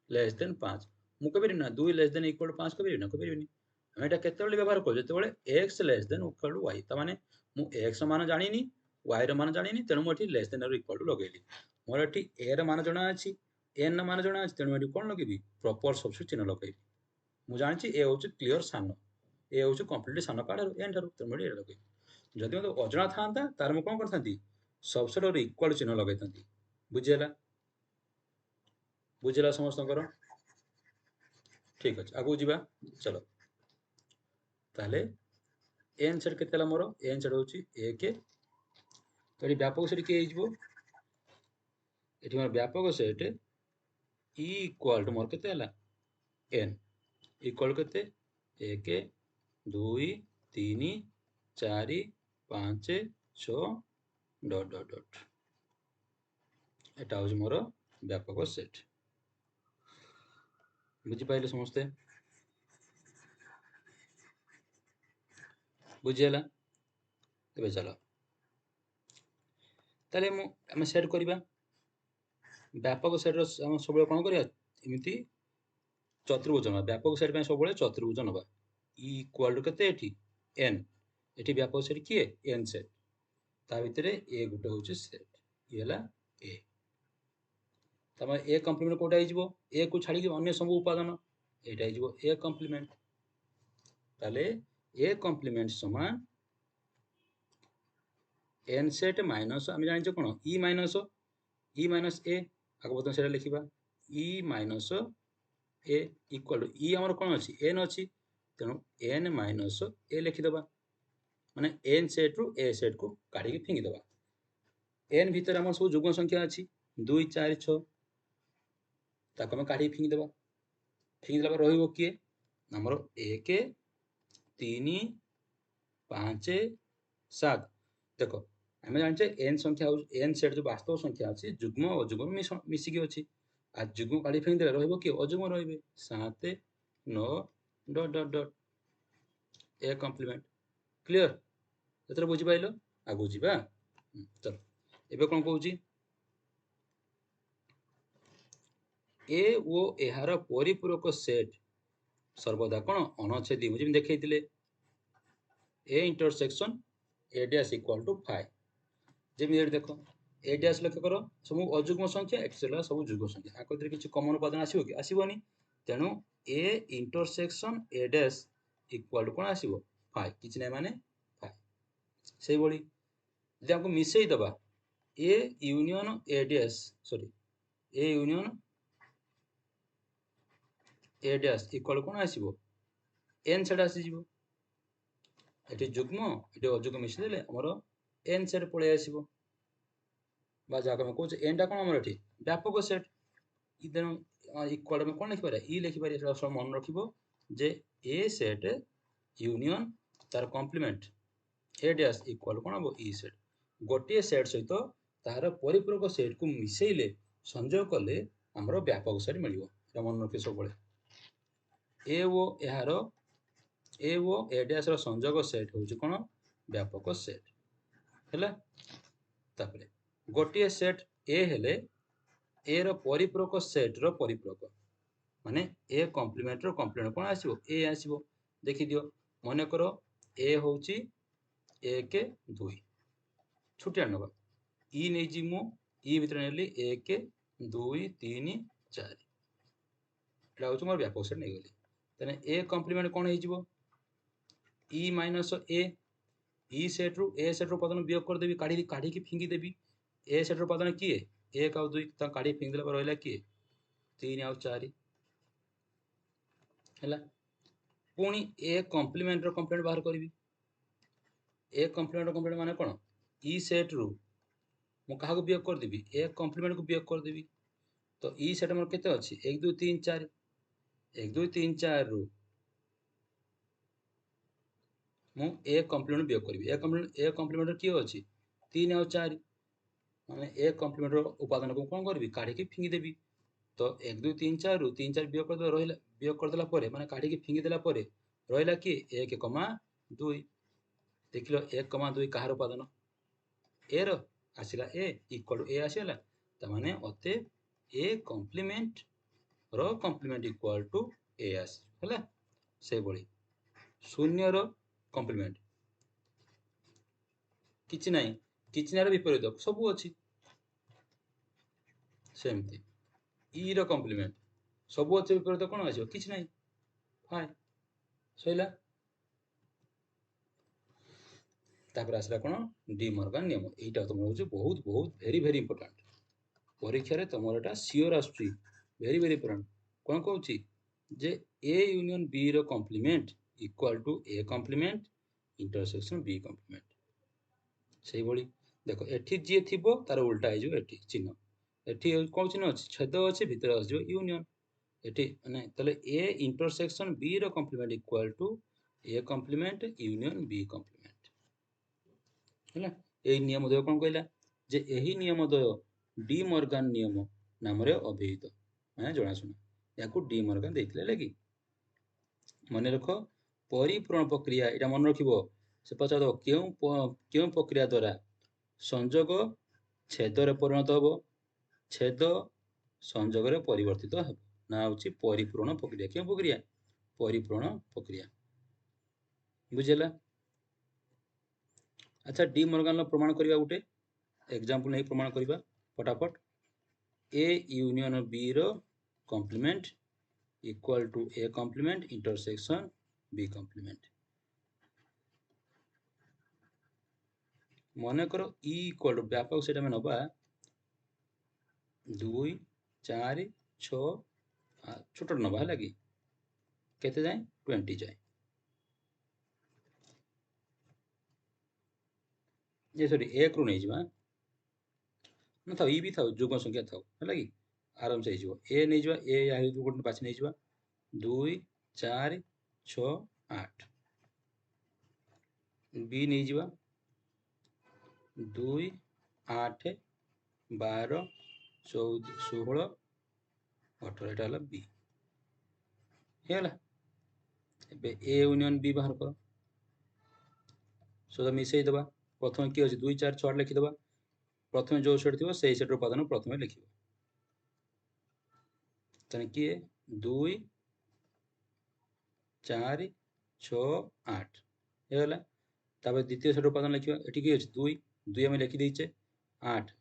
लेस देन 5 मु कहबी ना 2 लेस देन इक्वल 5 कहबी ना कहबी नहीं हम एटा केतेबेले व्यवहार कर जेतेबेले x less than equal to y ता माने मु x मान जानिनी y र मान जानिनी तेणु मु एठी लेस देन और इक्वल टू लगेली मोर एठी a र मान जणा अछि n र मान जणा अछि तेणु एठी कोन लगेबी प्रॉपर सबसेट चिन्ह लगेबी मु जानिछि a होछि क्लियर सानो ए होछि कंप्लीटली सानो कार्ड एन थारु तेणु एठी लगेबी जदि मते अजणा थांता तार मु कोन करथांती सबसेट और इक्वल चिन्ह लगेथांती बुझेला समस्तकर ठीक अछि आगु जिबा चलो ताले एन सेट केतेला मोर एन सेट होछि 1 तो व्यापक सेट के हिजबो एठी मोर व्यापक सेट ई इक्वल टू मोर केते हला एन इक्वल केते 1 2 3 4 5 6 डॉट डॉट डॉट एटा हो मोर व्यापक सेट बुझी पाइले समस्ते बुझीला एबे चलो ताले मु हम सेट करबा व्यापक सेट रो हम सब कोन करिया एमिति चतुर्भुज ना व्यापक सेट पे सब चतुर्भुज नबा ई इक्वल टू केते एठी n एठी व्यापक सेट किए n सेट ता भितरे a गुटे होचे सेट ई हला a तमे a कंप्लीमेंट कोटा हिजबो a को छाडी के अन्य सब उपादान एटा हिजबो a कंप्लीमेंट ताले a कंप्लीमेंट समान n सेट माइनस हम जानि छ कोन e माइनस a आगो बतन सेटा लिखिबा e minus a equal to e हमर कोन अछि n अछि तेनु n माइनस a लिखि दबा माने n सेट रु a सेट को काढी के फिंगी दबा n भीतर हमर सब जुग्म संख्या अछि 2 4 6 ताको हम काढी फिंगी दबा रहिबो किए हमर 1 3 5 7 देखो हमें जान n संख्या n सेट जो वास्तव संख्या अछि जुग्म और अजुग्म मिसी के अछि आ जुग्म काढी फिंगी देला रहिबो कि अजुग्म रहिबे 7 9 dot dot dot A complement clear एतर बुझी पाइलो आगु जीबा चल एबे कोन कहूची ए ओ एहार परिपूरक सेट सर्वदा कोन अनछेदी मुझे देखैतिले A intersection A dash equal to 5 जेमि देखो ए डैश लक्ष्य करो सब अजुग्म संख्या एक्स हला सब जुग्म संख्या आको किछि कॉमन उपादान आसीबो कि आसीबोनी तेनु A intersection A dash equal to कोन आसीबो 5 किछि नै माने 5 सेही बळी जे हमको मिसई दबा A union A dash sorry A union A dash equal कोन आसीबो n सेट आसी जीवो एटी जुग्म एटी अजुग्म मिसि देले हमरो n सेट पळे आसीबो बा जाका हम कोच n टा कोन हमर एटी व्यापक सेट इदेन इक्वल में कोन लिखि पारे ई लिखि पारे एटा सब मन रखिबो जे a सेट यूनियन तार कंप्लीमेंट a डैश इक्वल कोन हबो e सेट गोटे सेट सहित तार परिपूरक सेट को मिसेइले संयोग कले हमरो व्यापक सेट मिलिबो एटा मन रखि सब बळे ए ओ एहारो ए ओ ए डैश रो संयोग सेट होउची कोन व्यापक सेट हैला तापरे गोटे सेट ए हेले ए रो परिपूरक सेट रो परिपूरक माने ए कंप्लीमेंट रो कंप्लीमेंट कोन आसीबो ए आसीबो देखि दियो मने करो ए होउची 1 2 छुटिया नबा ई नै जिमु ई भितर नेली 1 2 3 4 एटा होउची मोर व्यापक सेट नै गेली तने ए कंप्लीमेंट कोन हिजबो e minus a e set रु a सेट रु उपादान वियोग कर देबी काढी के फिंगी देबी a सेट रु उपादान किए 1 और 2 त काढी फिंगी देला पर रहला किए 3 और 4 हैला पुनी a कंप्लीमेंट रो कंप्लीमेंट बाहर करबी a कंप्लीमेंट रो कंप्लीमेंट माने कोन e सेट रु मु काहा को वियोग कर देबी a कंप्लीमेंट को वियोग कर देबी तो e सेट हमर केते अछि 1 2 3 4 1 2 3 4 रु मु ए कंप्लीमेंट वियोग करबी ए कंप्लीमेंट किए अछि 3 और 4 माने ए कंप्लीमेंट रो उपादान को कोन करबी काढी के फिंगी देबी तो 1 2 3 4 रु 3 4 वियोग कर रहला वियोग कर देला परे माने काढी के फिंगी देला परे रहला कि 1 2 देखिलो 1 2 कहार उपादान ए रो आसिला ए इक्वल टू ए आसिला त माने ओते ए कंप्लीमेंट रो कंप्लीमेंट इक्वल टू ए आस हला से बळी शून्य रो कंप्लीमेंट किछि नाही किछि नार विपरीत सब अछि सेमती ई रो कंप्लीमेंट सब अछि विपरीत कोन आछो किछि नाही हाय सइला तापर आसला कोन डी मॉर्गन नियम एटा तुम होछि बहुत बहुत वेरी वेरी इंपोर्टेंट परीक्षा रे तुमर एटा सियोर आछी वेरी वेरी इंपोर्टेंट कोन कहउछि जे a यूनियन b रो complement equal to a complement intersection b complement सेही बळी देखो एठी जे थिबो तार उल्टा आइ जो एठी चिन्ह ଏଠି କଣ ଚିହ୍ନ ଅଛି? ଛେଦ ଅଛି, ଭିତରେ ଆସିଯିବ ୟୁନିୟନ। ଏଠି ମାନେ ତାହେଲେ ଏ ଇଣ୍ଟରସେକ୍ସନ ବି ର complement equal to A complement union B complement ହେଲା। ଏଇ ନିୟମ ଦ୍ୱୟ କଣ କହିଲା ଯେ ଏହି ନିୟମ ଦ୍ୱୟ ଡି ମର୍ଗାନ ନିୟମ ନାମରେ ଅଭିହିତ, ମାନେ ଜଣାଶୁଣା। याकू डी मर्गान ଦେଇଥିଲେ ହେଲା କି। ମନେ ରଖ ପରିପୂରଣ ପ୍ରକ୍ରିୟା, ଏଇଟା ମନେ ରଖିବ। ସେ ପଚାରିବ କେଉଁ ପ୍ରକ୍ରିୟା ଦ୍ୱାରା ସଂଯୋଗ ଛେଦରେ ପରିଣତ ହେବ, ଛେଦ ସଂଯୋଗରେ ପରିବର୍ତ୍ତିତ ହେବ, ନା ହେଉଛି ପରିପୂରଣ ପ୍ରକ୍ରିୟା। କେଉଁ ପ୍ରକ୍ରିୟା? ପରିପୂରଣ ପ୍ରକ୍ରିୟା। ବୁଝିଲା? ଆଚ୍ଛା ଡି ମର୍ଗାନର ପ୍ରମାଣ କରିବା, ଗୋଟେ ଏକ୍ସାମ୍ପଲ ନେଇ ପ୍ରମାଣ କରିବା ଫଟାଫଟ। ए यूनियन बी रो complement equal to A complement intersection B complement. मन कर इ इक्वल टू व्यापक से नवा 2 4 6 छोट नवा है कि केते जाए 20 जाए। ये सॉरी एक रु नहीं जा ना था ई भी था जुग्म संख्या था है कि आराम से ए नहीं जा ए या गोटे बाछी नहीं जा 2 4 6 8 बी नहीं जा 2 8 12 14 16 18 एटा हला बी हेला। ए यूनियन बी बाहर कर सो मिसई दबा। प्रथम किए अच्छे 2 4 6 लिखिदबा। प्रथम जो सेट थी से सेट उपादान प्रथम लिख किए 2 4 6 8 हेगला। द्वितीय सेट उपादान लिखा ये किए अच्छे 2 2 आम लिखिदेचे 8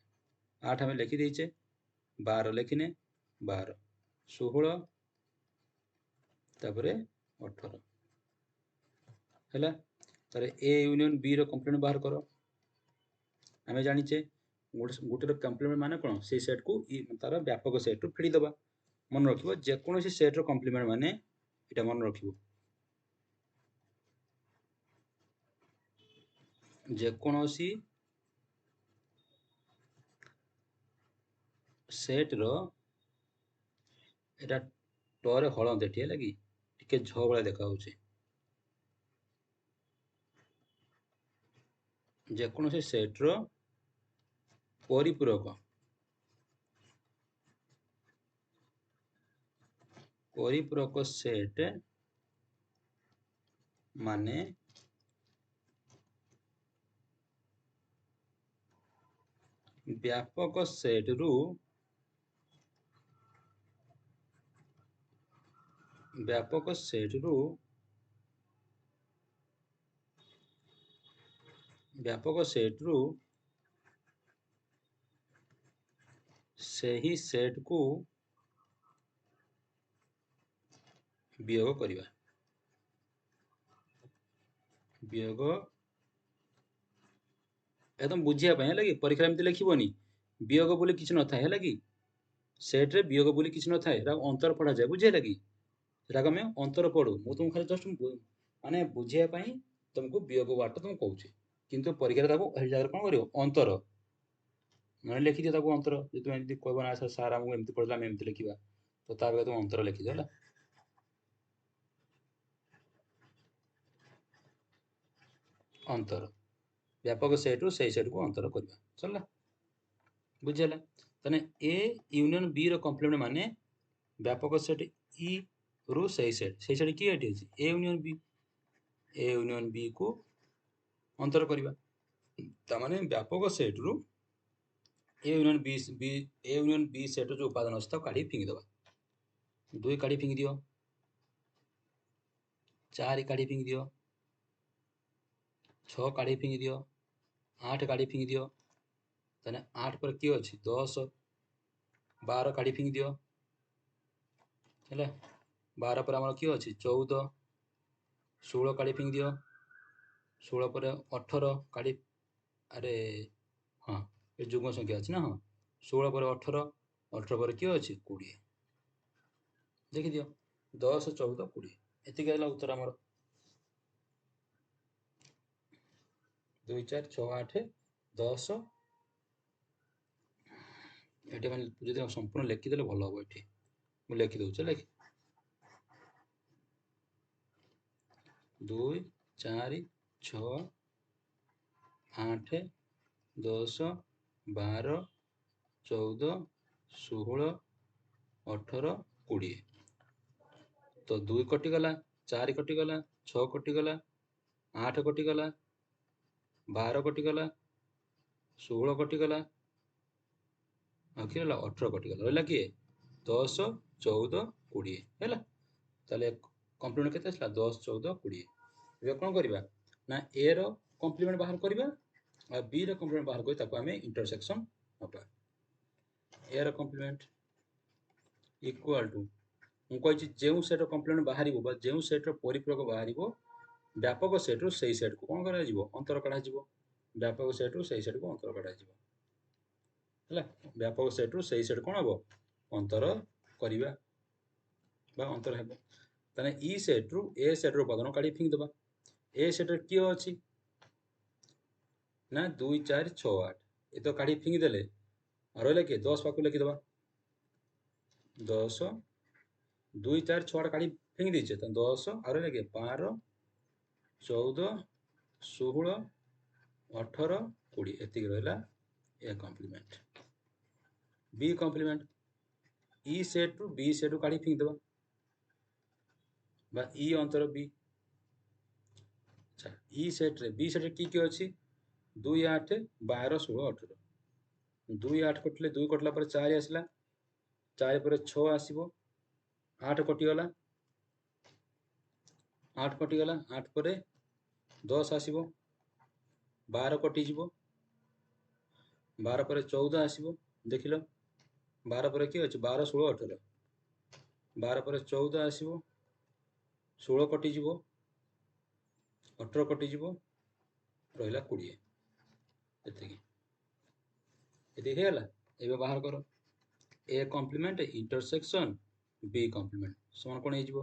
8 आम लिखिदेचे 12 लिखिने 12 16 तापर 18 है। तार ए यूनियन बी रो कम्प्लीमेंट बाहर कर। आम जाचे गोटे कम्प्लीमेंट माने कौन से सेट को तार व्यापक सेट रु फेड़ी दबा। मन रखिबो जेकोसी सेट रो कम्प्लीमेंट माने इटा मन रखिबो जेकोसी सेट रो एटा टरे हलंत एठी है कि टिके झ भाया देखा होचे। जेकोसी सेट रो परिपूरक परिपूरक सेट माने व्यापक सेट रु व्यापक सेट रु व्यापक सेट रु सही सेट को वियोग करिवा। वियोग एकदम बुझिया है कि परीक्षा एमती लिखिबनी वियोग बोली किसी न था है कि सेट रे वियोग बोली किसी न था अंतर पढ़ा जाए। बुझे कि आम अंतर पढ़ू मु तुमको खाली जस्ट माने बुझापी तुमको वियोग वार्ता तुम कहूँ किंतु परीक्षा जगह कौन कर अंतर मैंने लिखिद अंतर जो तुम एमती कह ना सार आमको एमती पढ़ा आम एमती लिखा तो ताकि तुम अंतर लिखिद है। अंतर व्यापक सेट रु सही सेट को अंतर करवा चलला। बुझेगा ताने ए यूनियन बी रो कम्प्लीमेंट माने व्यापक सेट ई रु सही सेट किए ए यूनियन बी को अंतर करवा तामाने व्यापक सेट रु ए यूनियन बी सेट जो उपादान अच्छे काढ़ी फिंगी दबा। 2 काढ़ी फिंगी दियो 4 काढ़ी फिंगी दियो 6 काढ़ी फिंगी दियो 8 काढ़ी फिंगी दियो ताने 8 पर किए अच्छे 10 12 काढ़ी फिंगी दियो है। 12 पर आम किए अच्छे 14 16 काढ़ी फिंगी दियो 16 पर 18 काढ़ी अरे हाँ ये जुग्म संख्या अच्छी ना हाँ 16 पर 18 18 पर किए अच्छे 20 देखी दियो 10 14 20 एतिक उत्तर आमर 2 4 6 8 10 ଏଠି ମାନେ ଯଦି ସମ୍ପୂର୍ଣ୍ଣ ଲେଖିଦେଲେ ଭଲ ହବ। ଏଠି ମୁଁ ଲେଖିଦେଉଛି ହେଲା କି 2 4 6 8 10 12 14 16 18 20 ତ 2 କଟିଗଲା, 4 କଟିଗଲା, 6 କଟିଗଲା, 8 କଟିଗଲା, 12 କଟିଗଲା, 16 କଟିଗଲା, ଆଉ କିଏ ରହିଲା 18 କଟିଗଲା। ରହିଲା କିଏ 10 14 20 ହେଲା। ତାହେଲେ କମ୍ପ୍ଲିମେଣ୍ଟ କେତେ ଆସିଲା 10 14 20। ଏବେ କ'ଣ କରିବା ନା ଏ ର କମ୍ପ୍ଲିମେଣ୍ଟ ବାହାର କରିବା ଆଉ ବି ର କମ୍ପ୍ଲିମେଣ୍ଟ ବାହାର କରି ତାକୁ ଆମେ ଇଣ୍ଟରସେକ୍ସନ ନେବା। ଏ ର କମ୍ପ୍ଲିମେଣ୍ଟ ଇକ୍ୱାଲ ଟୁ ମୁଁ କହିଛି ଯେଉଁ ସେଟ୍ର କମ୍ପ୍ଲିମେଣ୍ଟ ବାହାରିବ ବା ଯେଉଁ ସେଟ୍ର ପରିପୂରକ ବାହାରିବ ବ୍ୟାପକ ସେଟ୍ରୁ ସେଇ ସେଟ୍କୁ କ'ଣ କରାଯିବ ଅନ୍ତର କଢ଼ାଯିବ। ବ୍ୟାପକ ସେଟ୍ରୁ ସେଇ ସେଟ୍କୁ ଅନ୍ତର କଢ଼ାଯିବ ହେଲା। ବ୍ୟାପକ ସେଟ୍ରୁ ସେଇ ସେଟ୍ କ'ଣ ହେବ ଅନ୍ତର କରିବା ବା ଅନ୍ତର ହେବ। ତାହେଲେ ଇ ସେଟ୍ରୁ ଏ ସେଟ୍ର ଉପାଦାନ କାଢ଼ି ଫିଙ୍ଗିଦେବା। ଏ ସେଟ୍ରେ କିଏ ଅଛି ନା 2 4 6 8 ଏ ତ କାଢ଼ି ଫିଙ୍ଗିଦେଲେ ଆଉ ରହିଲା କିଏ 10 ପାଖକୁ ଲେଖିଦେବା। 10 2 4 6 8 କାଢ଼ି ଫିଙ୍ଗି ଦେଇଛେ ତ 10 ଆଉ ରହିଲା କିଏ 12 14 16 18 20 ଏତିକି ରହିଲା ଏ କମ୍ପ୍ଲିମେଣ୍ଟ। बी कॉम्प्लीमेंट ई सेट रु बी सेट काढ़ी फिंग देबा बा ई अंतर बी। अच्छा ई सेट रे बी सेट रे की अछि 2 8 12 16 18 2 8 कटले 2 कटला पर 4 आसला 4 पर 6 आसीबो 8 कटिगला 8 कटिगला 8 पर 10 आसीबो 12 कटिजिबो 12 पर 14 आसीबो देखिलो 12 पर किए अछि 12 16 18 12 पर 14 आसीबो 16 कटिजिबो 18 कटिजिबो रहिला 20 एतिकी एतिकी हैला। एबे बाहर करो A complement intersection B complement समान कोन हेजिबो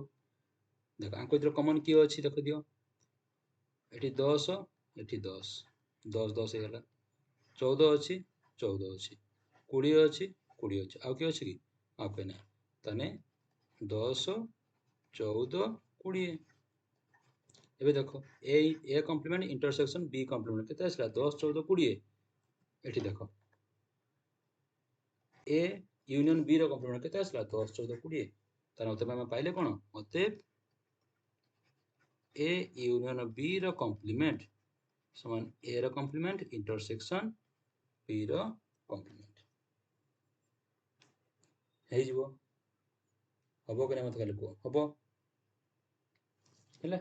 देखो आंको इधर कॉमन किए अछि देखो दियो एठी 10 एठी 10 10 10 हेला 14 अछि 14 अछि 20 अछि 20 अछि आउ के अछि कि आउ के नै तने 10 14 20 एबे देखो A complement intersection B complement केते आसला 10 14 20 एठी देखो ए यूनियन बी रो कॉम्प्लीमेंट केते आसला 10 14 20 तार मतलब हम पाइले कोन अतएव ए यूनियन बी रो कॉम्प्लीमेंट समान ए रो कॉम्प्लीमेंट इंटरसेक्शन बी रो कॉम्प्लीमेंट हे जिवो हबो कि मत खाली को हबो हेला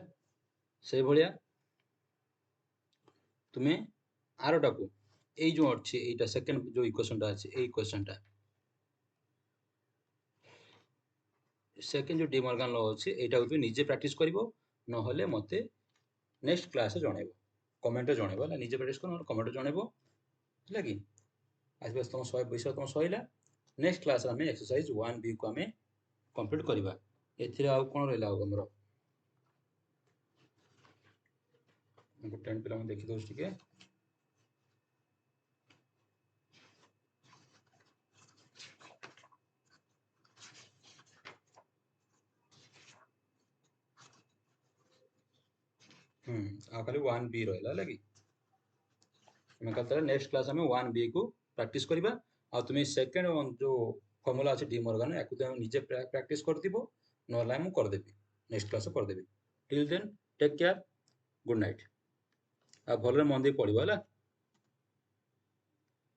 से भलिया तुमे आरोटा को এই जो ଅଛି এইটা সেকেন্ড जो ইকুয়েশনটা আছে এই ইকুয়েশনটা সেকেন্ড जो ডিমর্গান ল ଅଛି এইটাକୁ তুমি নিজে প্র্যাকটিস করিব নহলে মতে নেক্সট ক্লাসে জଣାইব কমেন্টে জଣାইব ହେଲା ନିଜେ ପ୍ରାକ୍ଟିସ୍ କର ନହେଲେ କମେଣ୍ଟରେ ଜଣାଇବ ହେଲା କି ଆଜି ବାସ୍ ତମ ବିଷୟ ତମ ସଇଲା। ନେକ୍ସଟ କ୍ଲାସରେ ଆମେ ଏକ୍ସରସାଇଜ 1B କୁ ଆମେ କମ୍ପ୍ଲିଟ୍ କରିବା। ଏଥିରେ ଆଉ କ'ଣ ରହିଲା ଆଉ ଆମର ଗୋଟେ ପିଲାଙ୍କୁ ଦେଖି ଦଉଛି ଟିକେ ଆଉ ଖାଲି 1B ରହିଲା ହେଲା କି ଆମେ କାଲି ନେକ୍ସଟ କ୍ଲାस ଆମେ 1B को ପ୍ରାକ୍ଟିସ୍ କରିବା ଆଉ ତୁମେ ସେକେଣ୍ଡ जो ଫର୍ମୁଲା ଅଛି ଡି ମର୍ଗାନ ୟାକୁ ତୁମେ ନିଜେ ପ୍ରାକ୍ଟିସ୍ କରିଥିବ ନହେଲେ ମୁଁ କରିଦେବି ନେକ୍ସଟ କ୍ଲାସ କରିଦେବି। Till then take care good night ଆଉ ଭଲରେ ମନ ଦେଇ ପଢ଼ିବ ହେଲା।